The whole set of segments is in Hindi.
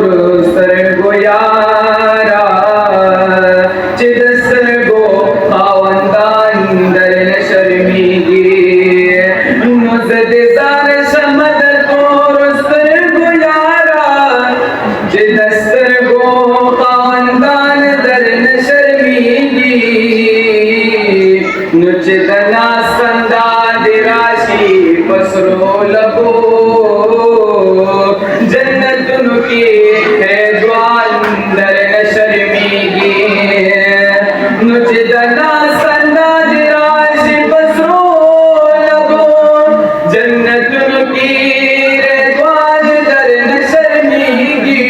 रोस्तर गो यारा चिदस्तर गो खावंदान दरन शर्मीगी नुज़दिजार शमदर को रोस्तर गो यारा चिदस्तर गो खावंदान दरन शर्मीगी नुचिदना संदा दिराशी पसरो लगो जन्नत की है द्वार दरन शर्मीगी नुचिदना संदा दिराशी पसरो लगो जन्नत की है द्वार दरन शर्मीगी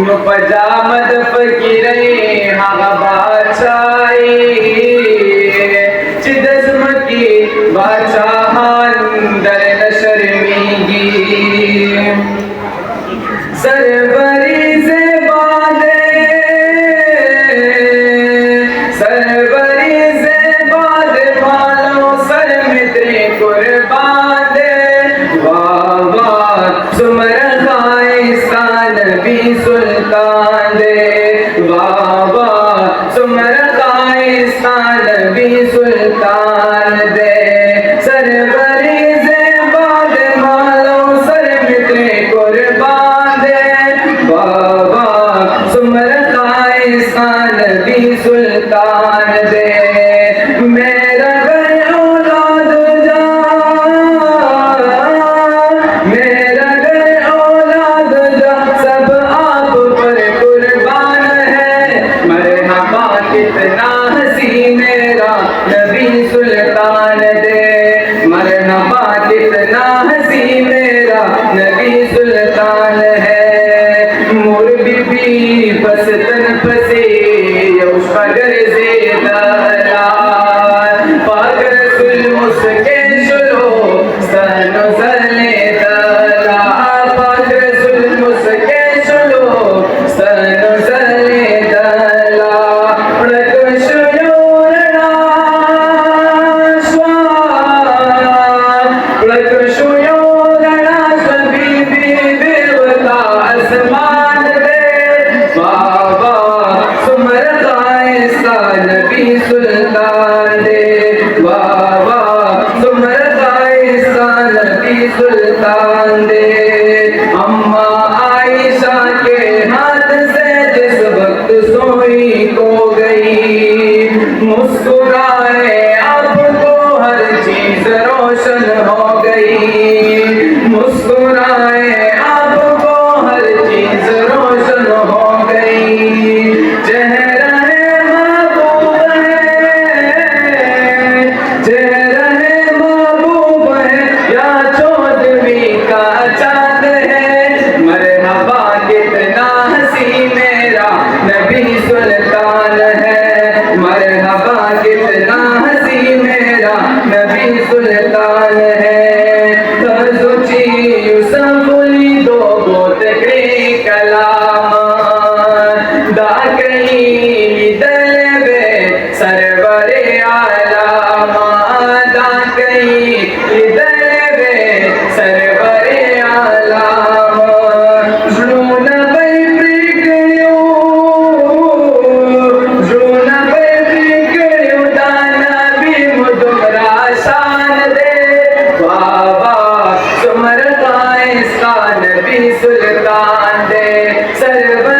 नु पजामद फकीरे हाँ बादशाही चिदस्म की बादशाहान दरन शर्मीगी सरवरी से बादे मालो सर मित्रे कुर्बान दे वाह वाह सुमर खाइस्तान भी सुल्तान दे वाह वाह सुमर खाइस्तान भी सुल्तान दे सरवरी से बादे मालो सर मित्रे कुर्बान दे वाह वाह सुमर खाइस्तान भी सुल्तान दे मेरा घर औलाद जा मेरा घर औलाद जा सब आप पर कुर्बान है मरहबा कितना हसी मेरा नबी सुल्तान दे मरहबा कितना हसी मेरा नबी सुल्तान है मोर बीबी बस तन फसे उस पगर से दला पागर सुल उसके शुलो सनो सले दला पागर सुल उसके शुलो सनो सले दला प्रक शुयोरना स्वा प्रक शुयोरना सभी बेवता आसमान दे बाबा सुमर खाइस्तान भी सुल्तान दे बाबा सुमर खाइस्तान भी सुल्तान दे अम्मा आयशा के हाथ से जिस वक्त सोई को गई मुस्कुराए आपको हर चीज रोशन हो गई मुस्कुराए आपको हर चीज रोशन हो गई चेहरा है महबूब है या चौदहवीं का चांद है मरहबा कितना हसी मेरा नबी सुल्तान है मरहबा कितना हसी मेरा नबी सुल्तान है सोची यूसुफली दो गोत के कलाम दाकई दलबे सरवरे आलाम दाकई दलबे सरवरे आलाम जुन बैठियो दाना भी मुदुमरा शान दे बाबा सुमर खाइस्तान भी सुल्तान दे सरवर